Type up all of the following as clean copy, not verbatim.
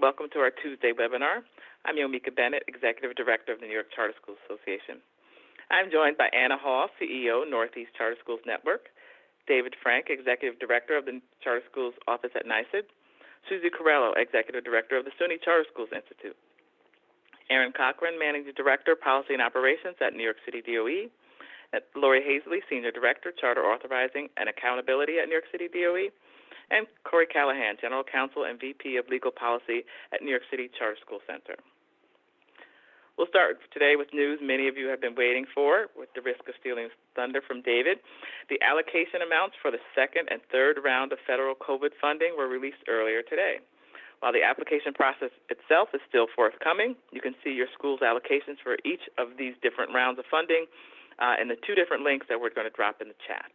welcome to our Tuesday webinar. I'm Yomika Bennett, Executive Director of the New York Charter Schools Association. I'm joined by Anna Hall, CEO, Northeast Charter Schools Network, David Frank, Executive Director of the Charter Schools Office at NYSID, Susie Carello, Executive Director of the SUNY Charter Schools Institute, Erin Cochran, Managing Director, Policy and Operations at New York City DOE, Laurie Hazeley, Senior Director, Charter Authorizing and Accountability at New York City DOE, and Callahan, General Counsel and VP of Legal Policy at New York City Charter School Center. We'll start today with news many of you have been waiting for, with the risk of stealing thunder from David. The allocation amounts for the second and third round of federal COVID funding were released earlier today. While the application process itself is still forthcoming, you can see your school's allocations for each of these different rounds of funding in the two different links that we're going to drop in the chat.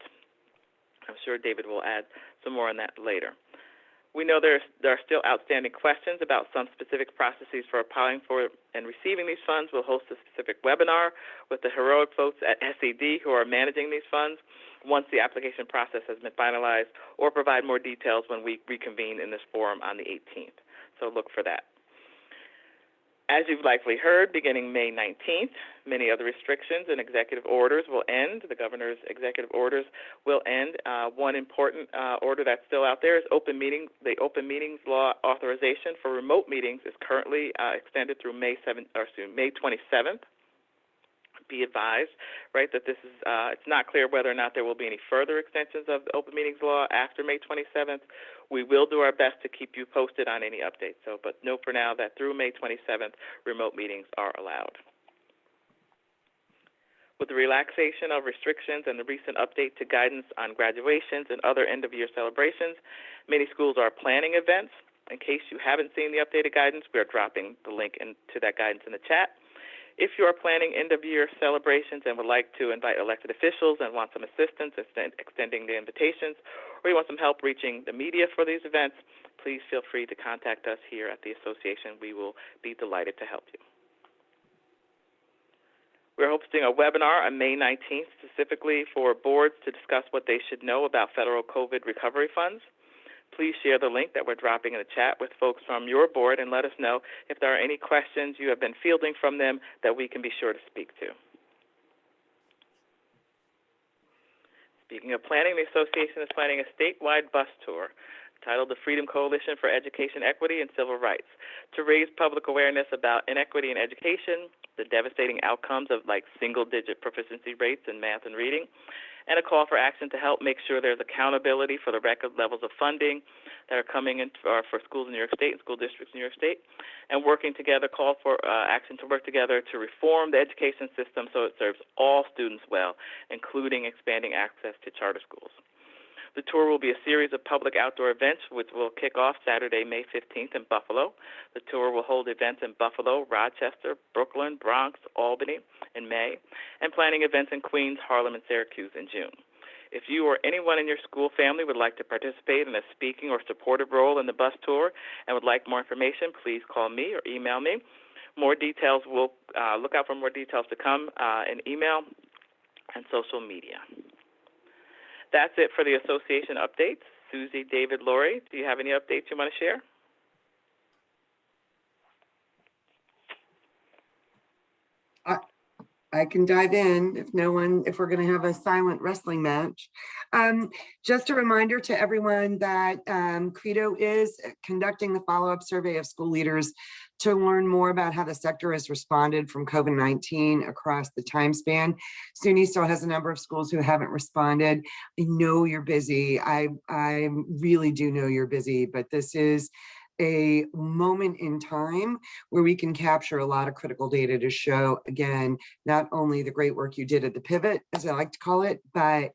I'm sure David will add some more on that later. We know there are still outstanding questions about some specific processes for applying for and receiving these funds. We'll host a specific webinar with the heroic folks at SED who are managing these funds once the application process has been finalized, or provide more details when we reconvene in this forum on the 18th. So look for that. As you've likely heard, beginning May 19th, many other restrictions and executive orders will end. The governor's executive orders will end. One important order that's still out there is the open meetings law authorization for remote meetings is currently extended through May 27th. Be advised, right, that this is it's not clear whether or not there will be any further extensions of the open meetings law after May 27th. We will do our best to keep you posted on any updates. But know for now that through May 27th, remote meetings are allowed. With the relaxation of restrictions and the recent update to guidance on graduations and other end-of-year celebrations, many schools are planning events. In case you haven't seen the updated guidance, we are dropping the link to that guidance in the chat. If you are planning end-of-year celebrations and would like to invite elected officials and want some assistance extending the invitations, or you want some help reaching the media for these events, please feel free to contact us here at the association. We will be delighted to help you. We're hosting a webinar on May 19th specifically for boards to discuss what they should know about federal COVID recovery funds. Please share the link that we're dropping in the chat with folks from your board and let us know if there are any questions you have been fielding from them that we can be sure to speak to. Speaking of planning, the association is planning a statewide bus tour titled the Freedom Coalition for Education Equity and Civil Rights to raise public awareness about inequity in education, the devastating outcomes of single-digit proficiency rates in math and reading, and a call for action to help make sure there's accountability for the record levels of funding that are coming in for schools in New York State and school districts in New York State, and call for action to work together to reform the education system so it serves all students well, including expanding access to charter schools. The tour will be a series of public outdoor events, which will kick off Saturday, May 15th in Buffalo. The tour will hold events in Buffalo, Rochester, Brooklyn, Bronx, Albany in May, and planning events in Queens, Harlem, and Syracuse in June. If you or anyone in your school family would like to participate in a speaking or supportive role in the bus tour and would like more information, please call me or email me. More details, we'll look out for more details to come in email and social media. That's it for the association updates. Susie, David, Laurie, do you have any updates you want to share? I can dive in if we're going to have a silent wrestling match. Just a reminder to everyone that Credo is conducting the follow-up survey of school leaders to learn more about how the sector has responded from COVID-19 across the time span. SUNY still has a number of schools who haven't responded. I know you're busy. I really do know you're busy, but this is a moment in time where we can capture a lot of critical data to show, again, not only the great work you did at the pivot, as I like to call it, but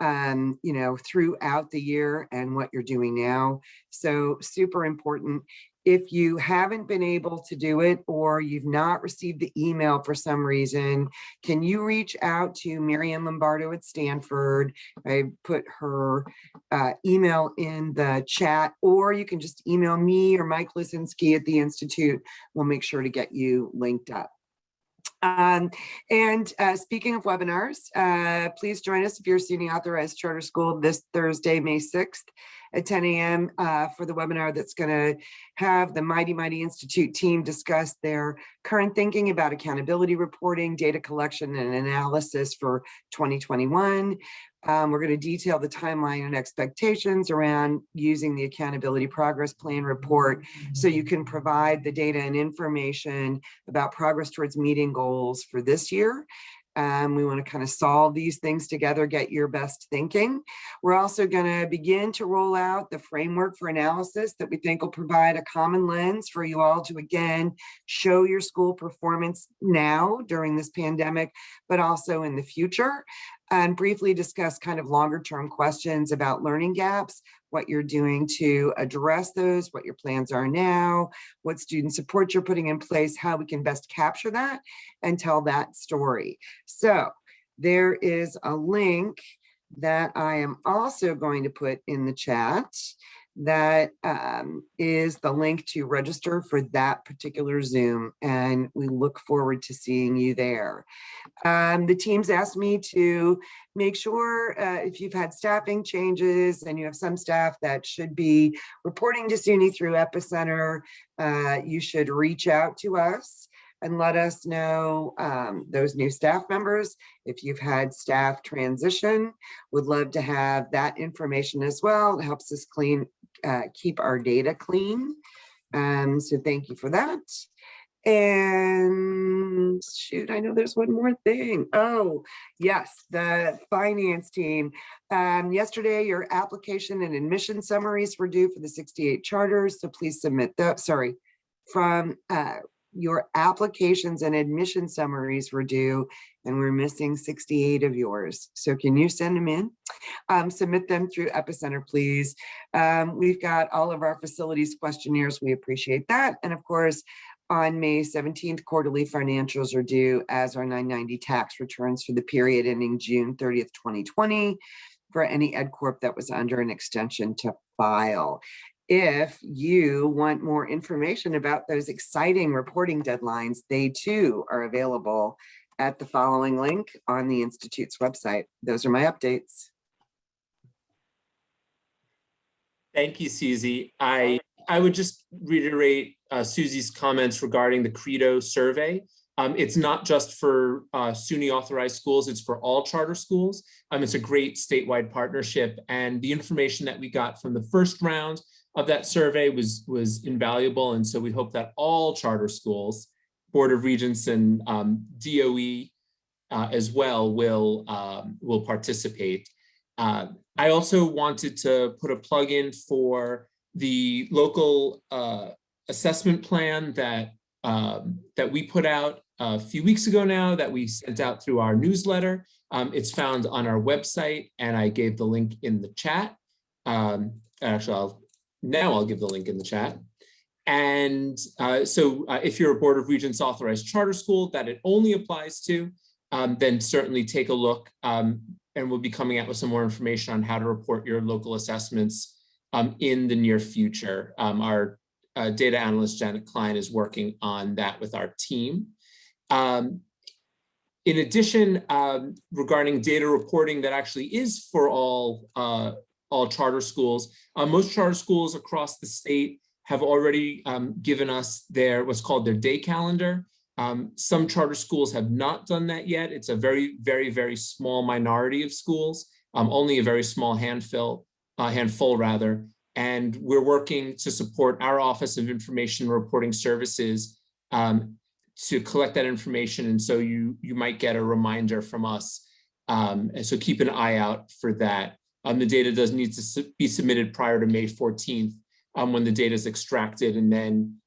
throughout the year and what you're doing now. So super important. If you haven't been able to do it or you've not received the email for some reason, can you reach out to Marianne Lombardo at Stanford? I put her email in the chat, or you can just email me or Mike Lisinski at the Institute. We'll make sure to get you linked up. Speaking of webinars, please join us if you're a SUNY authorized charter school this Thursday, May 6th at 10 a.m. For the webinar that's going to have the Mighty Mighty Institute team discuss their current thinking about accountability reporting, data collection, and analysis for 2021. We're going to detail the timeline and expectations around using the accountability progress plan report so you can provide the data and information about progress towards meeting goals for this year. We want to kind of solve these things together, get your best thinking. We're also going to begin to roll out the framework for analysis that we think will provide a common lens for you all to, again, show your school performance now during this pandemic, but also in the future, and briefly discuss kind of longer term questions about learning gaps, what you're doing to address those, what your plans are now, what student support you're putting in place, how we can best capture that and tell that story. So there is a link that I am also going to put in the chat that is the link to register for that particular Zoom, and we look forward to seeing you there. The team's asked me to make sure if you've had staffing changes and you have some staff that should be reporting to SUNY through Epicenter, you should reach out to us and let us know those new staff members. If you've had staff transition, would love to have that information as well. It helps us keep our data clean. So thank you for that. And shoot, I know there's one more thing. Oh, yes, the finance team. Yesterday, your application and admission summaries were due for the 68 charters. So please submit that. Sorry, from your applications and admission summaries were due, and we're missing 68 of yours. So can you send them in? Submit them through Epicenter, please. We've got all of our facilities questionnaires. We appreciate that. And of course, on May 17th, quarterly financials are due, as our 990 tax returns for the period ending June 30th, 2020, for any Ed Corp that was under an extension to file. If you want more information about those exciting reporting deadlines, they too are available at the following link on the Institute's website. Those are my updates. Thank you, Susie. I would just reiterate Susie's comments regarding the Credo survey. It's not just for SUNY authorized schools, it's for all charter schools. It's a great statewide partnership, and the information that we got from the first round of that survey was invaluable. And so we hope that all charter schools, Board of Regents and DOE as well will participate. I also wanted to put a plug in for the local assessment plan that we put out a few weeks ago now, that we sent out through our newsletter. It's found on our website, and I gave the link in the chat. Actually, I'll give the link in the chat. And so if you're a Board of Regents authorized charter school that it only applies to, then certainly take a look, and we'll be coming out with some more information on how to report your local assessments in the near future. Our data analyst, Janet Klein, is working on that with our team. In addition, regarding data reporting that actually is for all charter schools, most charter schools across the state have already given us what's called their day calendar. Some charter schools have not done that yet. It's a very, very, very small minority of schools, only a very small handful rather. And we're working to support our Office of Information and Reporting Services to collect that information. And so you might get a reminder from us. And so keep an eye out for that. The data does need to be submitted prior to May 14th when the data is extracted and then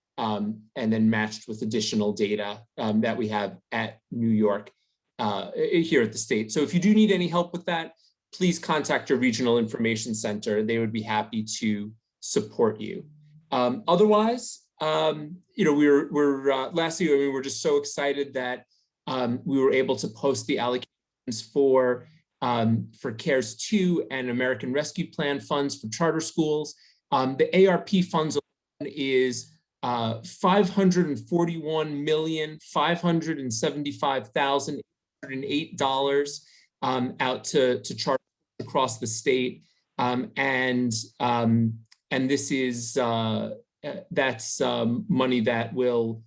matched with additional data that we have at New York here at the state. So if you do need any help with that, please contact your regional information center. They would be happy to support you. Otherwise, lastly, we're just so excited that we were able to post the allocations for CARES 2 and American Rescue Plan funds for charter schools. The ARP funds is $541,575,808 out to charter across the state. And this is that's money that will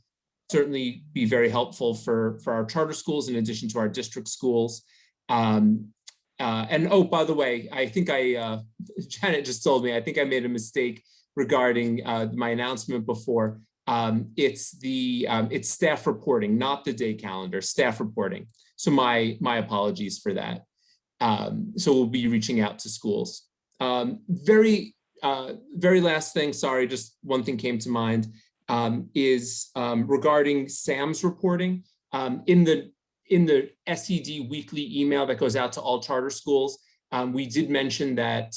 certainly be very helpful for our charter schools in addition to our district schools. And oh, by the way, I think Janet just told me, I think I made a mistake regarding my announcement before. It's staff reporting, not the day calendar, staff reporting. So my apologies for that. So we'll be reaching out to schools. Very last thing, sorry, just one thing came to mind, is regarding SAM's reporting. In the SED weekly email that goes out to all charter schools, we did mention that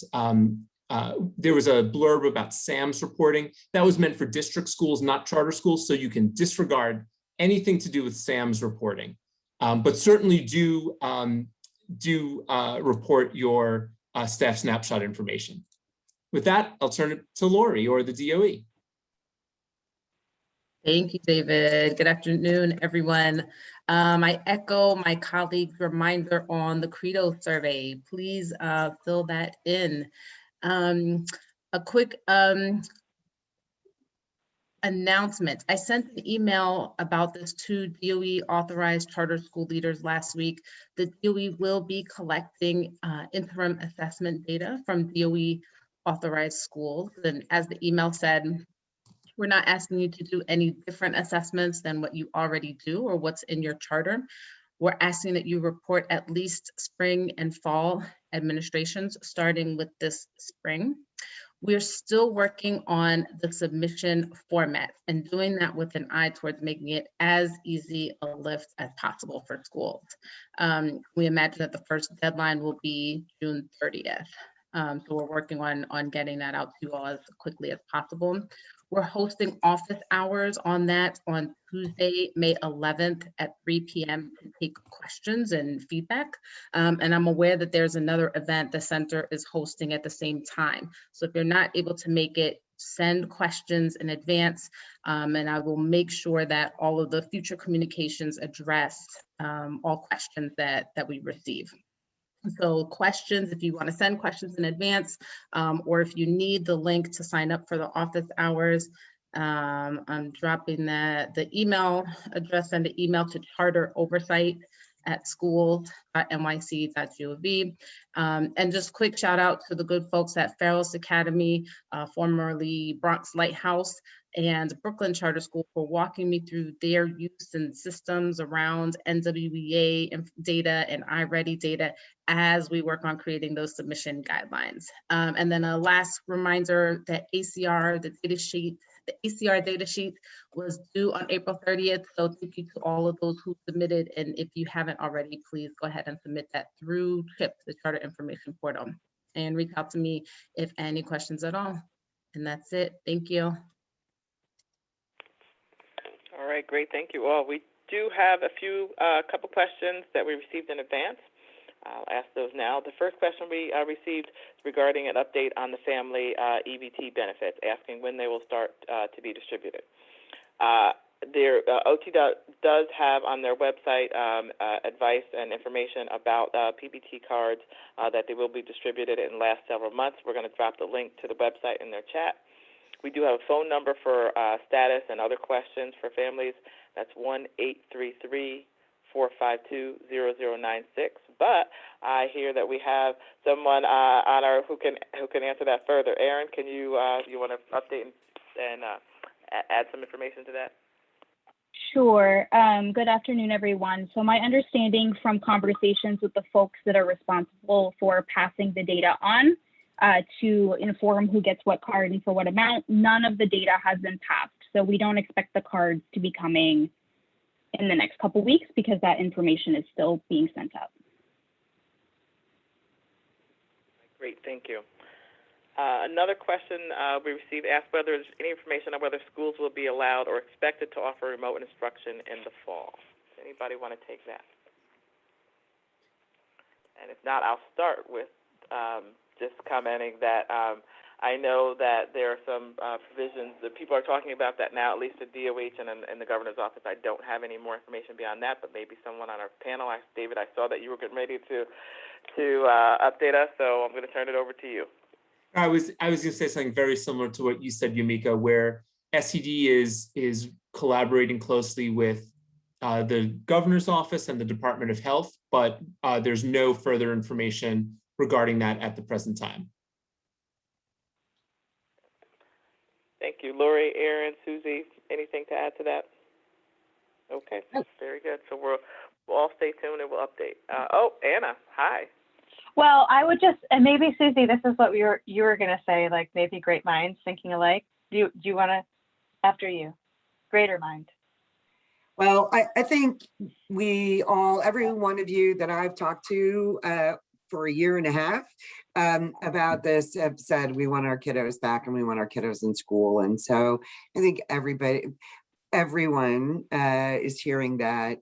there was a blurb about SAM's reporting. That was meant for district schools, not charter schools, so you can disregard anything to do with SAM's reporting. But certainly do report your staff snapshot information. With that, I'll turn it to Laurie or the DOE. Thank you, David. Good afternoon, everyone. I echo my colleague's reminder on the Credo survey. Please fill that in. A quick announcement. I sent an email about this to DOE authorized charter school leaders last week. The DOE will be collecting interim assessment data from DOE authorized schools. And as the email said, we're not asking you to do any different assessments than what you already do or what's in your charter. We're asking that you report at least spring and fall administrations starting with this spring. We're still working on the submission format and doing that with an eye towards making it as easy a lift as possible for schools. We imagine that the first deadline will be June 30th. So we're working on getting that out to you all as quickly as possible. We're hosting office hours on that on Tuesday, May 11th at 3 p.m. to take questions and feedback. And I'm aware that there's another event the center is hosting at the same time. So if you're not able to make it, send questions in advance, and I will make sure that all of the future communications address all questions that we receive. So questions, if you want to send questions in advance, or if you need the link to sign up for the office hours, I'm dropping the email address, send the email to charteroversight@schools.nyc.gov. And just quick shout out to the good folks at Farrell's Academy, formerly Bronx Lighthouse, and Brooklyn Charter School for walking me through their use and systems around NWEA data and iReady data as we work on creating those submission guidelines. And then a last reminder that ACR, the ACR data sheet was due on April 30th. So thank you to all of those who submitted. And if you haven't already, please go ahead and submit that through CHIP, the Charter Information Portal, and reach out to me if any questions at all. And that's it. Thank you. All right, great. Thank you all. We do have a couple questions that we received in advance. I'll ask those now. The first question we received is regarding an update on the family EBT benefits, asking when they will start to be distributed. OT does have on their website advice and information about PBT cards that they will be distributed in the last several months. We're going to drop the link to the website in their chat. We do have a phone number for status and other questions for families. That's 1-833-452-0096. But I hear that we have someone on our who can answer that further. Erin, can you want to update and add some information to that? Sure. Good afternoon, everyone. So my understanding from conversations with the folks that are responsible for passing the data on to inform who gets what card and for what amount, none of the data has been passed. So we don't expect the cards to be coming in the next couple weeks because that information is still being sent out. Great, thank you. Another question we received asked whether there's any information on whether schools will be allowed or expected to offer remote instruction in the fall. Does anybody want to take that? And if not, I'll start with just commenting that I know that there are some provisions that people are talking about that now, at least at DOH and in the governor's office. I don't have any more information beyond that, but maybe someone on our panel. David, I saw that you were getting ready to update us, so I'm going to turn it over to you. I was going to say something very similar to what you said, Yumika, where SED is collaborating closely with the governor's office and the Department of Health, but there's no further information regarding that at the present time. Thank you. Laurie, Erin, Susie, anything to add to that? Okay, very good. So we'll all stay tuned and we'll update. Anna, hi. Well, I would just, and maybe Susie, this is what you were going to say, like maybe great minds thinking alike. Do you want to, after you, greater mind? Well, I think every one of you that I've talked to for a year and a half about this have said we want our kiddos back and we want our kiddos in school. And so I think everyone is hearing that.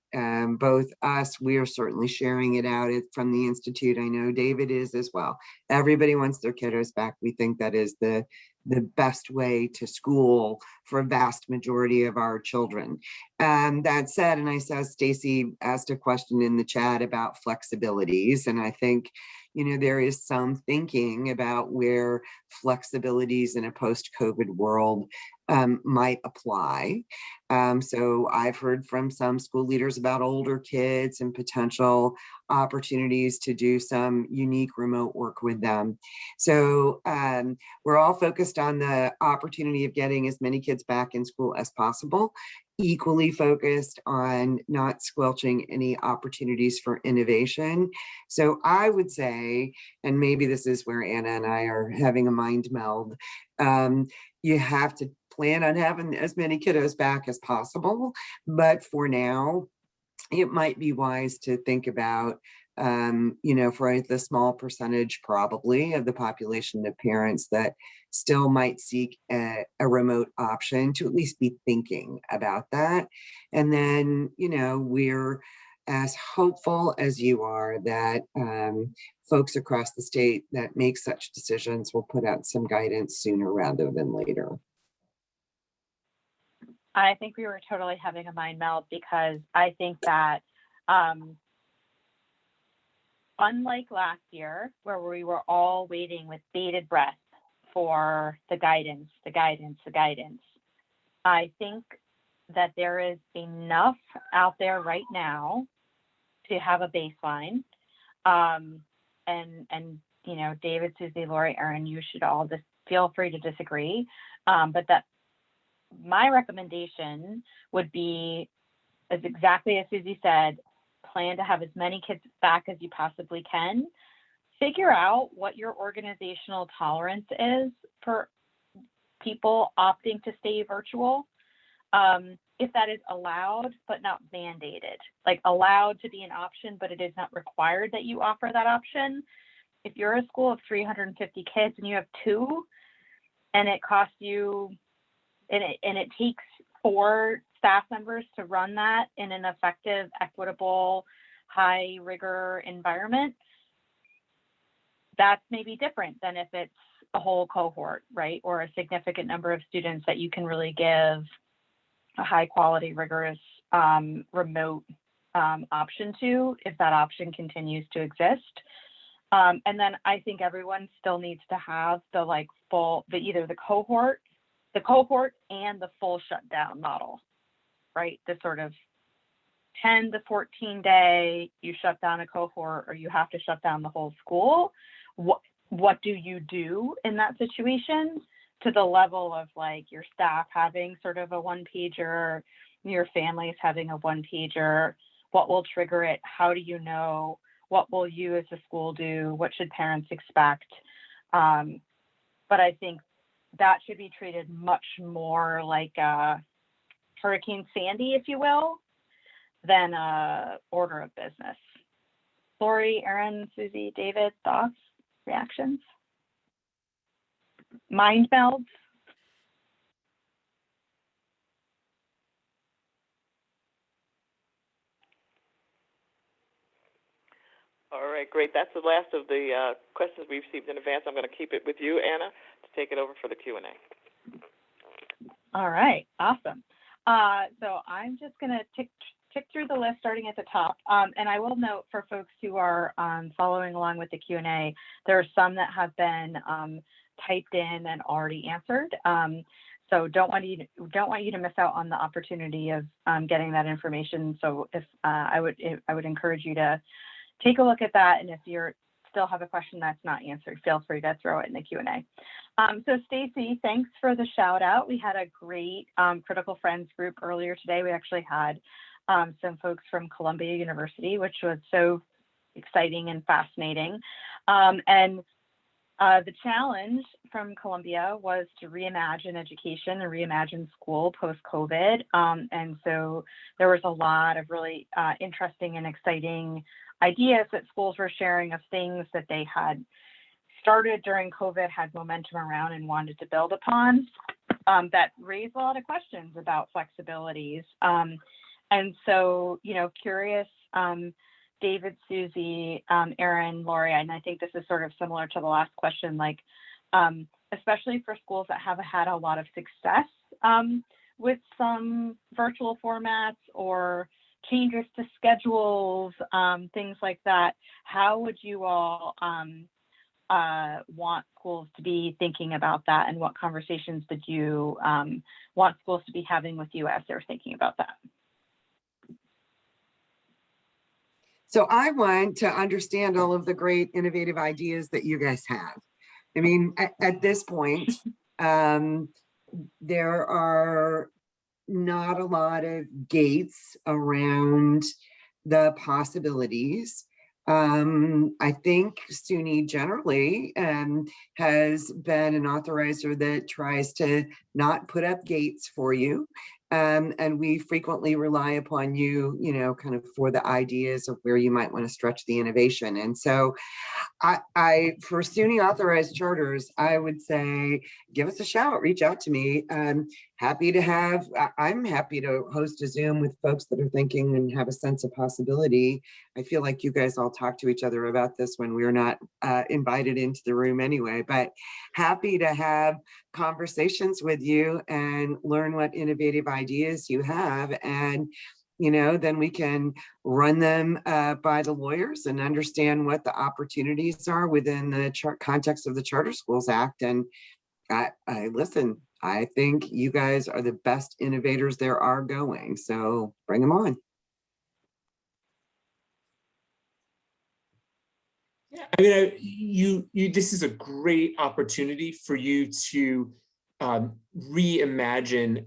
Both us, we are certainly sharing it out from the Institute. I know David is as well. Everybody wants their kiddos back. We think that is the best way to school for a vast majority of our children. That said, and I saw Stacy asked a question in the chat about flexibilities, and I think, there is some thinking about where flexibilities in a post-COVID world might apply. So I've heard from some school leaders about older kids and potential opportunities to do some unique remote work with them. So we're all focused on the opportunity of getting as many kids back in school as possible, equally focused on not squelching any opportunities for innovation. So I would say, and maybe this is where Anna and I are having a mind meld, you have to plan on having as many kiddos back as possible. But for now, it might be wise to think about, for the small percentage probably of the population of parents that still might seek a remote option, to at least be thinking about that. And then, we're as hopeful as you are that folks across the state that make such decisions will put out some guidance sooner rather than later. I think we were totally having a mind meld, because I think that unlike last year, where we were all waiting with bated breath for the guidance, I think that there is enough out there right now to have a baseline. And David, Susie, Laurie, Erin, you should all just feel free to disagree. But that my recommendation would be, as exactly as Susie said, plan to have as many kids back as you possibly can. Figure out what your organizational tolerance is for people opting to stay virtual. If that is allowed, but not mandated, like allowed to be an option, but it is not required that you offer that option. If you're a school of 350 kids and you have 2, and it costs you, and it takes 4 staff members to run that in an effective, equitable, high rigor environment, that's maybe different than if it's a whole cohort, right? Or a significant number of students that you can really give a high quality, rigorous, remote option to, if that option continues to exist. And then I think everyone still needs to have either the cohort and the full shutdown model, right? The sort of 10 to 14 day, you shut down a cohort or you have to shut down the whole school. What do you do in that situation, to the level of like your staff having sort of a 1-pager, your families having a 1-pager, what will trigger it? How do you know? What will you as a school do? What should parents expect? But I think that should be treated much more like Hurricane Sandy, if you will, than a order of business. Laurie, Erin, Susie, David, thoughts, reactions? Mind melds? All right, great. That's the last of the questions we received in advance. I'm going to keep it with you, Anna, to take it over for the Q&A. All right, awesome. So I'm just going to tick through the list starting at the top. And I will note for folks who are following along with the Q&A, there are some that have been typed in and already answered. So don't want you to miss out on the opportunity of getting that information. So if I would encourage you to take a look at that, and if you're still have a question that's not answered, feel free to throw it in the Q&A. So Stacy, thanks for the shout out. We had a great Critical Friends group earlier today. We actually had some folks from Columbia University, which was so exciting and fascinating. And the challenge from Columbia was to reimagine education and reimagine school post-COVID. And so there was a lot of really interesting and exciting ideas that schools were sharing of things that they had started during COVID, had momentum around and wanted to build upon, that raised a lot of questions about flexibilities. And so, curious, David, Susie, Erin, Laurie, and I think this is sort of similar to the last question, like, especially for schools that have had a lot of success with some virtual formats or changes to schedules, things like that. How would you all want schools to be thinking about that, and what conversations did you want schools to be having with you as they're thinking about that? So I want to understand all of the great innovative ideas that you guys have. I mean, at this point, there are not a lot of gates around the possibilities. I think SUNY generally has been an authorizer that tries to not put up gates for you. And we frequently rely upon you, kind of for the ideas of where you might want to stretch the innovation. And so I for SUNY authorized charters, I would say, give us a shout, reach out to me. I'm happy to host a Zoom with folks that are thinking and have a sense of possibility. I feel like you guys all talk to each other about this when we're not invited into the room anyway, but happy to have conversations with you and learn what innovative ideas you have. And then we can run them by the lawyers and understand what the opportunities are within the context of the Charter Schools Act. And listen, I think you guys are the best innovators there are going. So bring them on. Yeah, I mean, this is a great opportunity for you to reimagine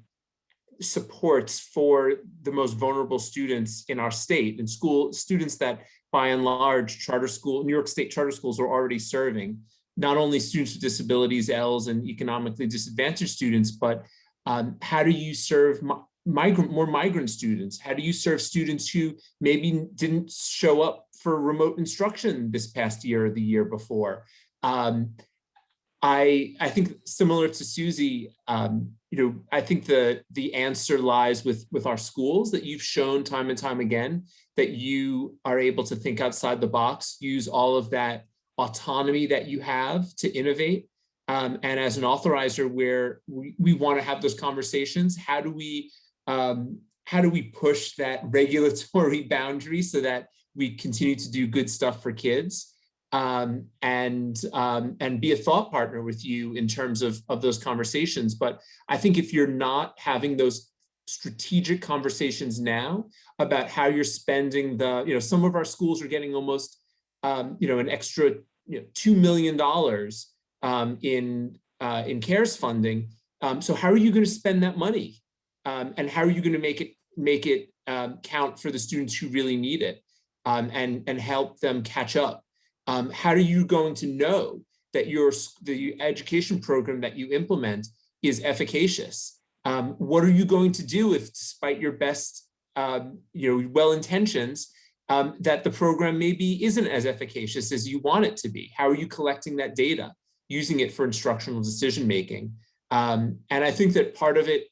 supports for the most vulnerable students in our state, and students that by and large New York State charter schools are already serving, not only students with disabilities, ELs, and economically disadvantaged students, but how do you serve more migrant students? How do you serve students who maybe didn't show up for remote instruction this past year or the year before? I think similar to Susie, I think the answer lies with our schools, that you've shown time and time again that you are able to think outside the box, use all of that autonomy that you have to innovate. And as an authorizer, where we want to have those conversations, how do we push that regulatory boundary so that we continue to do good stuff for kids? And be a thought partner with you in terms of those conversations. But I think if you're not having those strategic conversations now about how you're spending some of our schools are getting almost, an extra, $2 million in CARES funding. So how are you going to spend that money? And how are you going to make it count for the students who really need it, and help them catch up? How are you going to know that the education program that you implement is efficacious? What are you going to do if, despite your best, well-intentions, that the program maybe isn't as efficacious as you want it to be? How are you collecting that data, using it for instructional decision-making? And I think that part of it,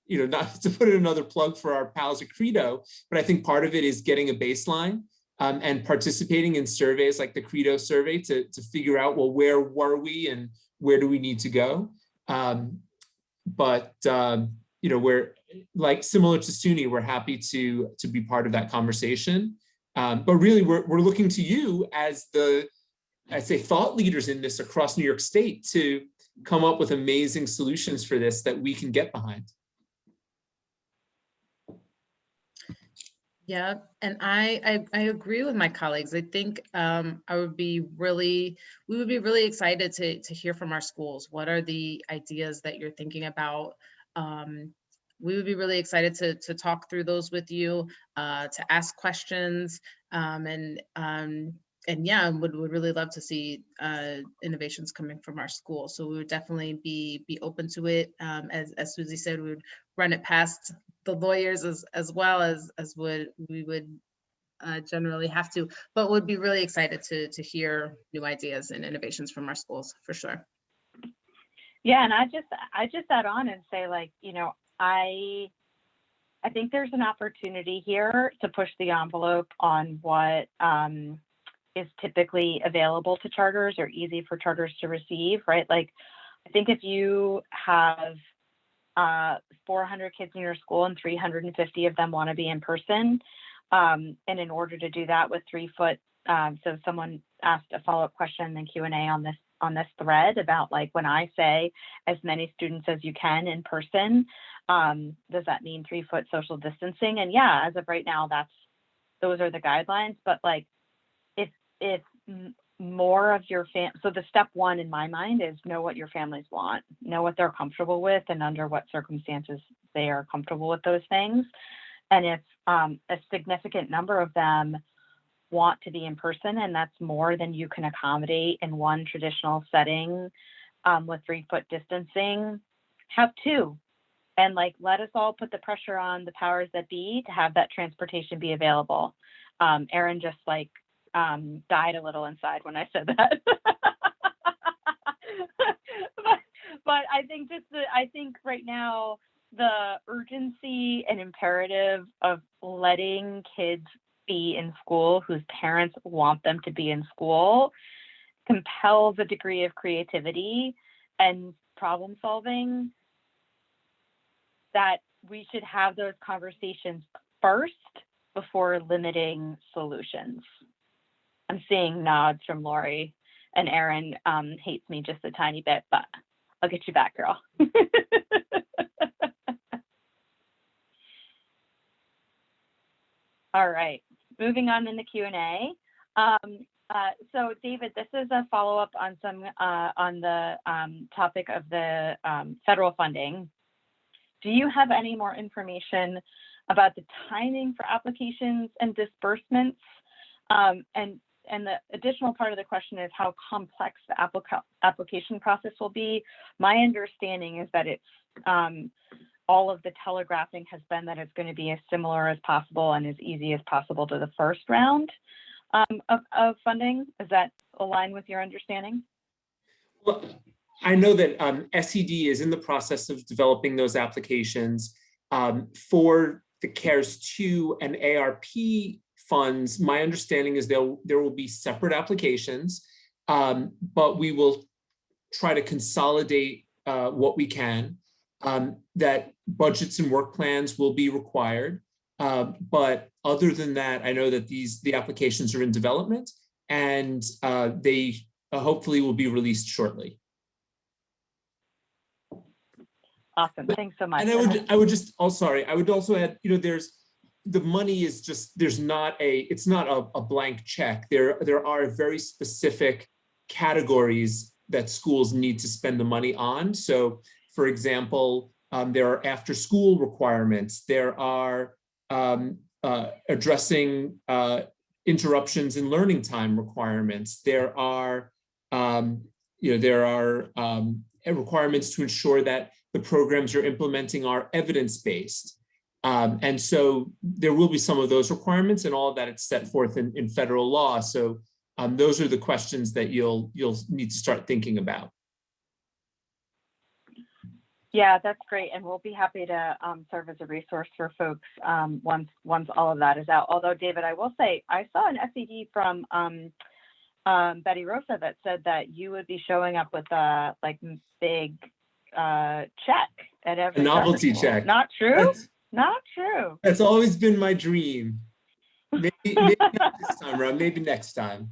not to put in another plug for our pals at Credo, but I think part of it is getting a baseline. And participating in surveys like the Credo survey to figure out, well, where were we and where do we need to go? We're like similar to SUNY, we're happy to be part of that conversation. But really, we're looking to you as I'd say, thought leaders in this across New York State to come up with amazing solutions for this that we can get behind. Yeah, and I agree with my colleagues. I think we would be really excited to hear from our schools. What are the ideas that you're thinking about? We would be really excited to talk through those with you, to ask questions, and yeah, would really love to see innovations coming from our school. So we would definitely be open to it. As Susie said, we would run it past the lawyers as well as we would generally have to, but would be really excited to hear new ideas and innovations from our schools for sure. Yeah, and I just add on and say, like, you know, I think there's an opportunity here to push the envelope on what is typically available to charters or easy for charters to receive, right? Like, I think if you have 400 kids in your school and 350 of them want to be in person, and in order to do that with 3 foot, so someone asked a follow-up question in Q&A on this thread about, like, when I say as many students as you can in person, does that mean 3 foot social distancing? And yeah, as of right now, those are the guidelines. But like, if more of your so the step one in my mind is know what your families want, know what they're comfortable with, and under what circumstances they are comfortable with those things. And if a significant number of them want to be in person, and that's more than you can accommodate in one traditional setting with 3 foot distancing, have 2. And like, let us all put the pressure on the powers that be to have that transportation be available. Erin just like died a little inside when I said that. but I think I think right now the urgency and imperative of letting kids be in school whose parents want them to be in school compels a degree of creativity and problem solving that we should have those conversations first before limiting solutions. I'm seeing nods from Laurie, and Erin hates me just a tiny bit, but I'll get you back, girl. All right, moving on in the Q&A. So David, this is a follow-up on on the topic of the federal funding. Do you have any more information about the timing for applications and disbursements? And the additional part of the question is how complex the application process will be. My understanding is that it's all of the telegraphing has been that it's going to be as similar as possible and as easy as possible to the first round of funding. Does that align with your understanding? Well, I know that SED is in the process of developing those applications for the CARES 2 and ARP funds. My understanding is there will be separate applications, but we will try to consolidate what we can. That budgets and work plans will be required. But other than that, I know that the applications are in development, and they hopefully will be released shortly. Awesome, thanks so much. And I would just, sorry, I would also add, you know, the money is just, it's not a blank check. There are very specific categories that schools need to spend the money on. So, for example, there are after-school requirements. There are addressing interruptions in learning time requirements. There are, requirements to ensure that the programs you're implementing are evidence-based. And so there will be some of those requirements, and all of that it's set forth in federal law. So those are the questions that you'll need to start thinking about. Yeah, that's great, and we'll be happy to serve as a resource for folks once all of that is out. Although, David, I will say I saw an SED from Betty Rosa that said that you would be showing up with a big check at every a novelty check. Not true. Not true. That's always been my dream. Maybe not this time around. Maybe next time.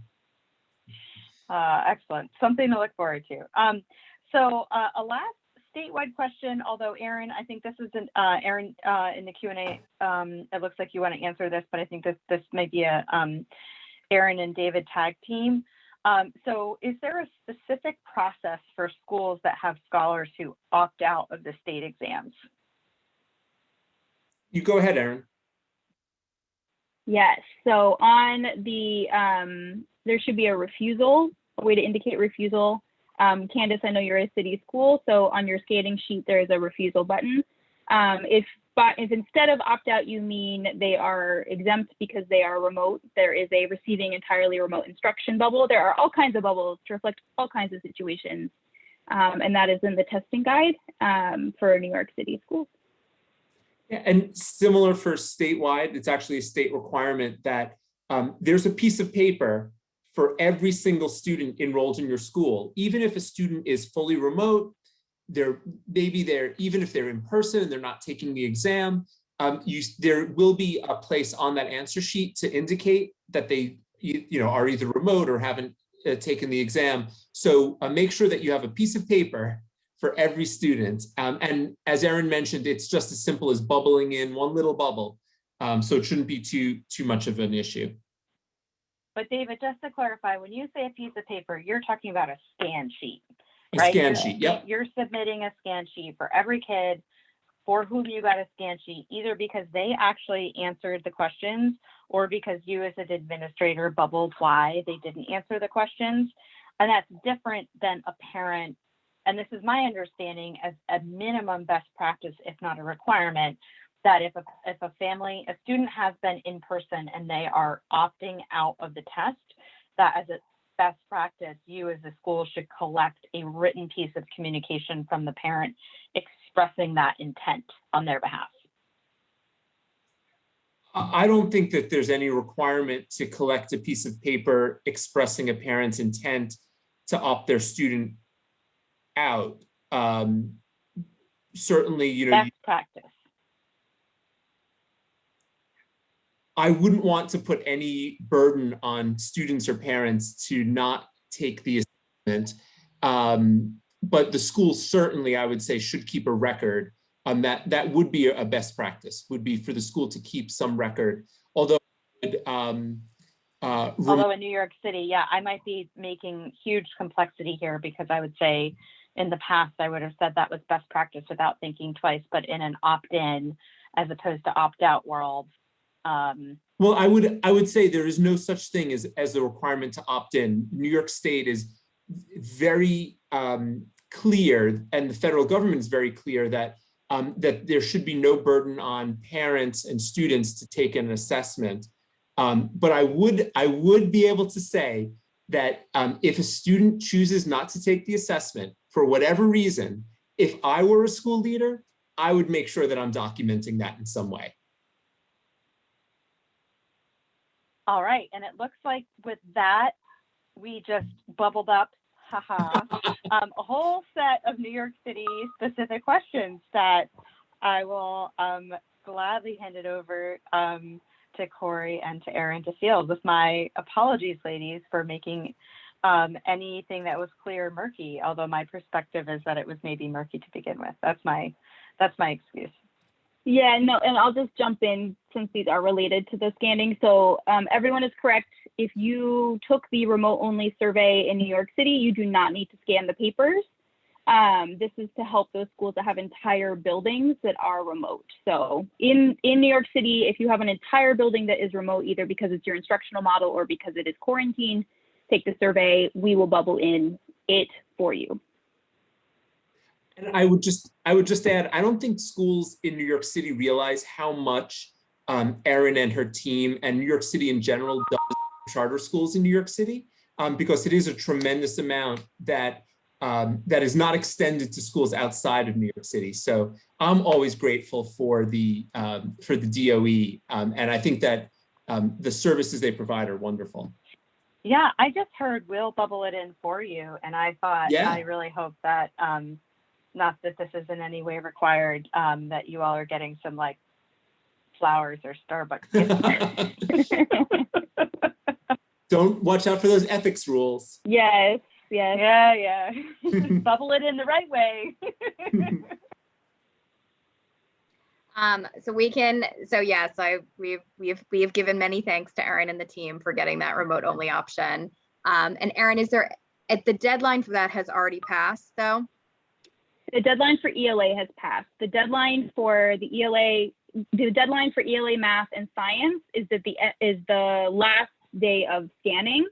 Excellent. Something to look forward to. So a last statewide question, although Erin, I think this isn't, Erin, in the Q&A, it looks like you want to answer this, but I think this might be a Erin and David tag team. So is there a specific process for schools that have scholars who opt out of the state exams? You go ahead, Erin. Yes, so on the, there should be a refusal, a way to indicate refusal. Candace, I know you're a city school, so on your scanning sheet, there is a refusal button. If instead of opt out, you mean they are exempt because they are remote, there is a receiving entirely remote instruction bubble. There are all kinds of bubbles to reflect all kinds of situations. And that is in the testing guide for New York City schools. Yeah, and similar for statewide, it's actually a state requirement that there's a piece of paper for every single student enrolled in your school. Even if a student is fully remote, even if they're in person and they're not taking the exam, there will be a place on that answer sheet to indicate that they are either remote or haven't taken the exam. So make sure that you have a piece of paper for every student. And as Erin mentioned, it's just as simple as bubbling in one little bubble. So it shouldn't be too much of an issue. But David, just to clarify, when you say a piece of paper, you're talking about a scan sheet, A right? scan sheet, yep. You're submitting a scan sheet for every kid for whom you got a scan sheet, either because they actually answered the questions or because you as an administrator bubbled why they didn't answer the questions. And that's different than a parent. And this is my understanding as a minimum best practice, if not a requirement, that if a student has been in person and they are opting out of the test, that as a best practice, you as a school should collect a written piece of communication from the parent expressing that intent on their behalf. I don't think that there's any requirement to collect a piece of paper expressing a parent's intent to opt their student out. Certainly, Best practice. I wouldn't want to put any burden on students or parents to not take the assessment. But the school certainly, I would say, should keep a record on that. That would be a best practice, would be for the school to keep some record. Although, although in New York City, yeah, I might be making huge complexity here because I would say in the past, I would have said that was best practice without thinking twice, but in an opt-in as opposed to opt-out world. Well, I would say there is no such thing as the requirement to opt in. New York State is very clear, and the federal government is very clear that that there should be no burden on parents and students to take an assessment. But I would be able to say that if a student chooses not to take the assessment for whatever reason, if I were a school leader, I would make sure that I'm documenting that in some way. All right, and it looks like with that, we just bubbled up, haha, a whole set of New York City specific questions that I will gladly hand it over to Corey and to Erin to field. With my apologies, ladies, for making anything that was clear murky, although my perspective is that it was maybe murky to begin with. That's my excuse. Yeah, no, and I'll just jump in since these are related to the scanning. So everyone is correct. If you took the remote only survey in New York City, you do not need to scan the papers. This is to help those schools that have entire buildings that are remote. So in New York City, if you have an entire building that is remote, either because it's your instructional model or because it is quarantine, take the survey, we will bubble in it for you. And I would just add, I don't think schools in New York City realize how much Erin and her team and New York City in general does charter schools in New York City, because it is a tremendous amount that that is not extended to schools outside of New York City. So I'm always grateful for the DOE, and I think that the services they provide are wonderful. Yeah, I just heard we'll bubble it in for you, and I thought, yeah. I really hope that not that this is in any way required, that you all are getting some like flowers or Starbucks gifts. Don't watch out for those ethics rules. Yes, Yeah. Bubble it in the right way. We've given many thanks to Erin and the team for getting that remote only option. And Erin, the deadline for that has already passed though? The deadline for ELA has passed. The deadline for ELA math and science is the last day of scanning,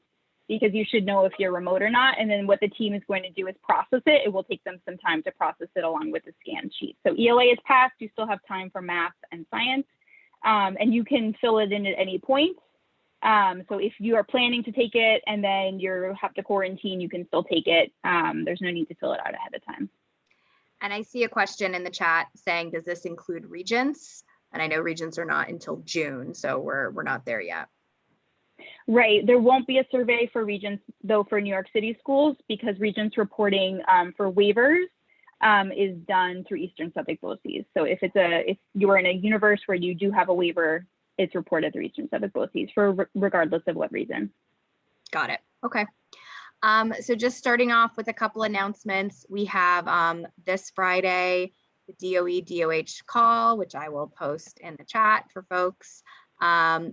because you should know if you're remote or not. And then what the team is going to do is process it. It will take them some time to process it along with the scan sheet. So ELA is passed. You still have time for math and science, and you can fill it in at any point. So if you are planning to take it and then you have to quarantine, you can still take it. There's no need to fill it out ahead of time. And I see a question in the chat saying, does this include regents? And I know regents are not until June, so we're not there yet. Right. There won't be a survey for regents though for New York City schools, because regents reporting for waivers is done through Eastern Suffolk BOCES. So if you are in a universe where you do have a waiver, it's reported through Eastern Suffolk BOCES regardless of what reason. Got it. Okay. So just starting off with a couple announcements, we have this Friday, the DOE-DOH call, which I will post in the chat for folks.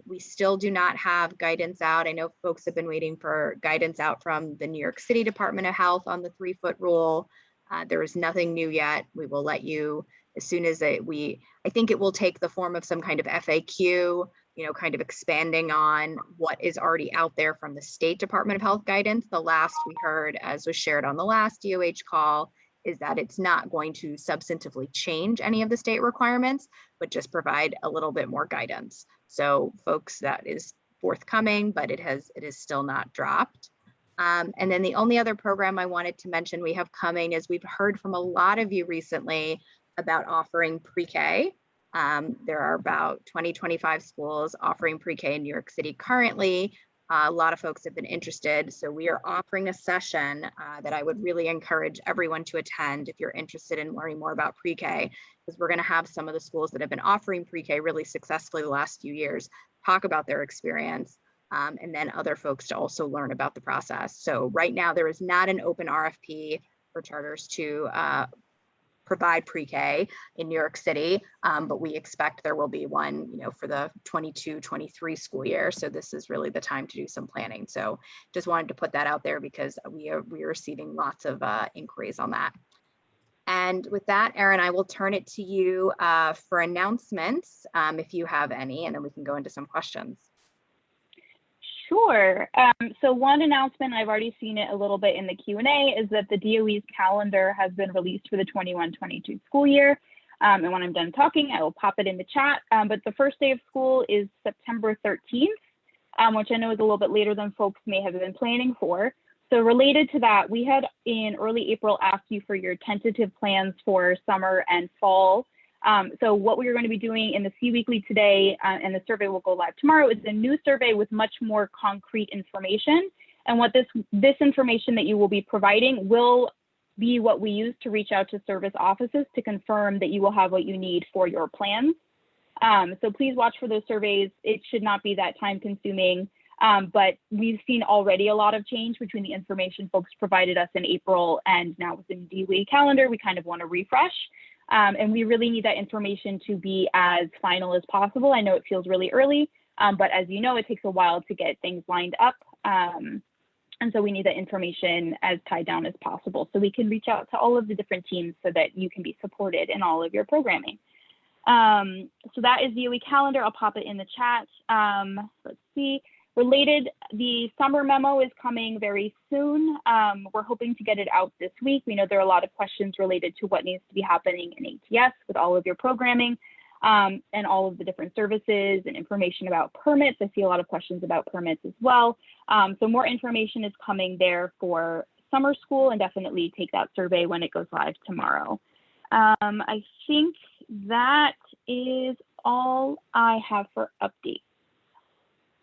We still do not have guidance out. I know folks have been waiting for guidance out from the New York City Department of Health on the 3-foot rule. There is nothing new yet. We will let you as soon as I think it will take the form of some kind of FAQ, kind of expanding on what is already out there from the State Department of Health guidance. The last we heard, as was shared on the last DOH call, is that it's not going to substantively change any of the state requirements, but just provide a little bit more guidance. So folks, that is forthcoming, but it is still not dropped. And then the only other program I wanted to mention we have coming is we've heard from a lot of you recently about offering pre-K. There are about 25 schools offering pre-K in New York City currently. A lot of folks have been interested. So we are offering a session that I would really encourage everyone to attend if you're interested in learning more about pre-K, because we're going to have some of the schools that have been offering pre-K really successfully the last few years talk about their experience, and then other folks to also learn about the process. So right now there is not an open RFP for charters to provide pre-K in New York City, but we expect there will be one, for the 22-23 school year. So this is really the time to do some planning. So just wanted to put that out there because we are receiving lots of inquiries on that. And with that, Erin, I will turn it to you for announcements, if you have any, and then we can go into some questions. Sure. So one announcement, I've already seen it a little bit in the Q&A, is that the DOE's calendar has been released for the 21-22 school year. And when I'm done talking, I will pop it in the chat. But the first day of school is September 13th, which I know is a little bit later than folks may have been planning for. So related to that, we had in early April asked you for your tentative plans for summer and fall. So what we are going to be doing in the C Weekly today, and the survey will go live tomorrow, is a new survey with much more concrete information. And what this information that you will be providing will be what we use to reach out to service offices to confirm that you will have what you need for your plans. So please watch for those surveys. It should not be that time consuming, but we've seen already a lot of change between the information folks provided us in April and now with the DOE calendar. We kind of want to refresh. And we really need that information to be as final as possible. I know it feels really early, but as you know, it takes a while to get things lined up. And so we need that information as tied down as possible so we can reach out to all of the different teams so that you can be supported in all of your programming. So that is DOE calendar. I'll pop it in the chat. Let's see. Related, the summer memo is coming very soon. We're hoping to get it out this week. We know there are a lot of questions related to what needs to be happening in ATS with all of your programming and all of the different services and information about permits. I see a lot of questions about permits as well. So more information is coming there for summer school, and definitely take that survey when it goes live tomorrow. I think that is all I have for updates.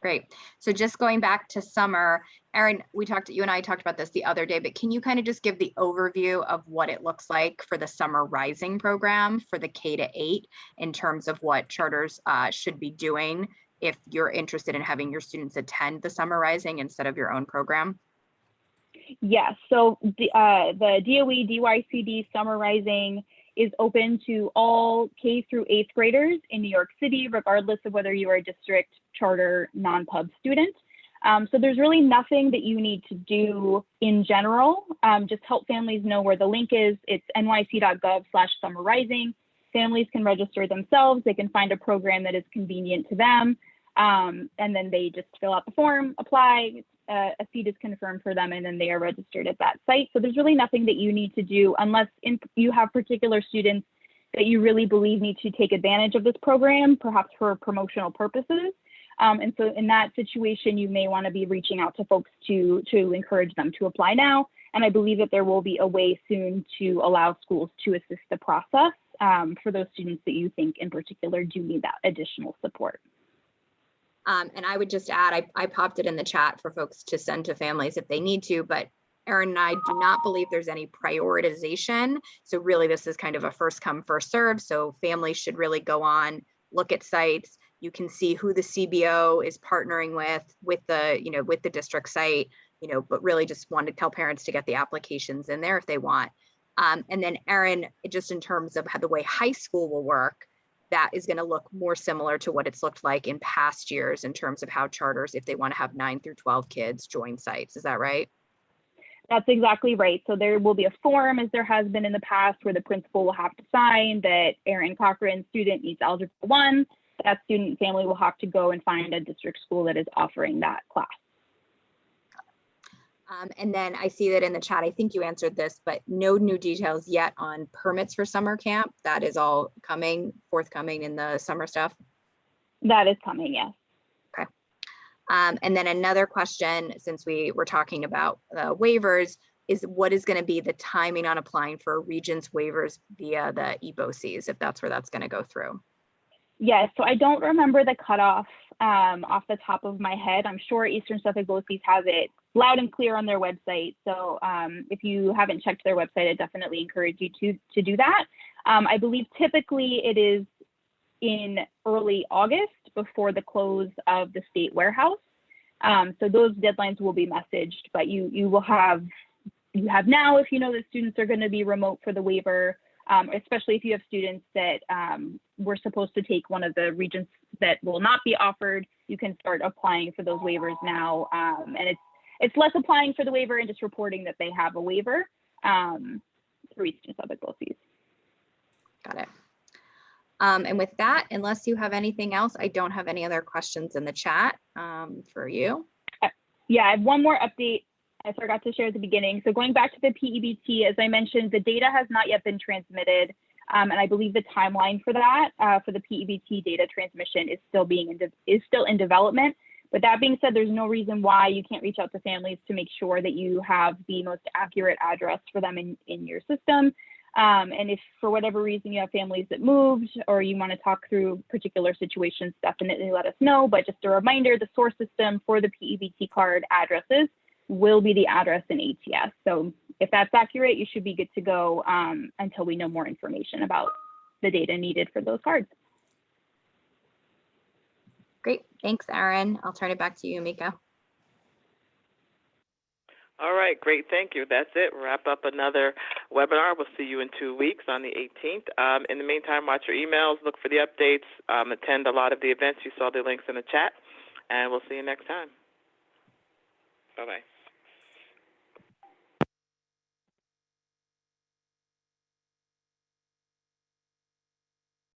Great. So just going back to summer, Erin, you and I talked about this the other day, but can you kind of just give the overview of what it looks like for the Summer Rising program for the K-8 in terms of what charters should be doing if you're interested in having your students attend the Summer Rising instead of your own program? Yes, so the DOE DYCD Summer Rising is open to all K through 8th graders in New York City, regardless of whether you are a district, charter, non-pub student. So there's really nothing that you need to do in general. Just help families know where the link is. It's nyc.gov/summerrising. Families can register themselves. They can find a program that is convenient to them. And then they just fill out the form, apply, a seat is confirmed for them, and then they are registered at that site. So there's really nothing that you need to do unless you have particular students that you really believe need to take advantage of this program, perhaps for promotional purposes. And so in that situation, you may want to be reaching out to folks to encourage them to apply now. And I believe that there will be a way soon to allow schools to assist the process for those students that you think in particular do need that additional support. And I would just add, I popped it in the chat for folks to send to families if they need to, but Erin and I do not believe there's any prioritization. So really this is kind of a first come, first serve. So families should really go on, look at sites. You can see who the CBO is partnering with the district site, but really just want to tell parents to get the applications in there if they want. And then Erin, just in terms of how the way high school will work, that is going to look more similar to what it's looked like in past years in terms of how charters, if they want to have 9 through 12 kids, join sites. Is that right? That's exactly right. So there will be a form, as there has been in the past, where the principal will have to sign that Erin Cochran student needs Algebra 1. That student and family will have to go and find a district school that is offering that class. And then I see that in the chat, I think you answered this, but no new details yet on permits for summer camp. That is all forthcoming in the summer stuff. That is coming, yes. Okay. And then another question, since we were talking about waivers, is what is going to be the timing on applying for Regents waivers via the EBOCs, if that's where that's going to go through? Yes, so I don't remember the cutoff off the top of my head. I'm sure Eastern Suffolk BOCES has it loud and clear on their website. So if you haven't checked their website, I definitely encourage you to do that. I believe typically it is in early August before the close of the state warehouse. So those deadlines will be messaged, but you have now, if you know that students are going to be remote for the waiver, especially if you have students that were supposed to take one of the Regents that will not be offered, you can start applying for those waivers now. And it's less applying for the waiver and just reporting that they have a waiver through Eastern Suffolk BOCES. Got it. And with that, unless you have anything else, I don't have any other questions in the chat for you. Yeah, I have one more update I forgot to share at the beginning. So going back to the PEBT, as I mentioned, the data has not yet been transmitted. And I believe the timeline for that, for the PEBT data transmission is still in development. But that being said, there's no reason why you can't reach out to families to make sure that you have the most accurate address for them in your system. And if for whatever reason you have families that moved or you want to talk through particular situations, definitely let us know. But just a reminder, the source system for the PEBT card addresses will be the address in ATS. So if that's accurate, you should be good to go until we know more information about the data needed for those cards. Great, thanks, Erin. I'll turn it back to you, Mika. All right, great, thank you. That's it. Wrap up another webinar. We'll see you in 2 weeks on the 18th. In the meantime, watch your emails, look for the updates, attend a lot of the events. You saw the links in the chat, and we'll see you next time. Bye-bye.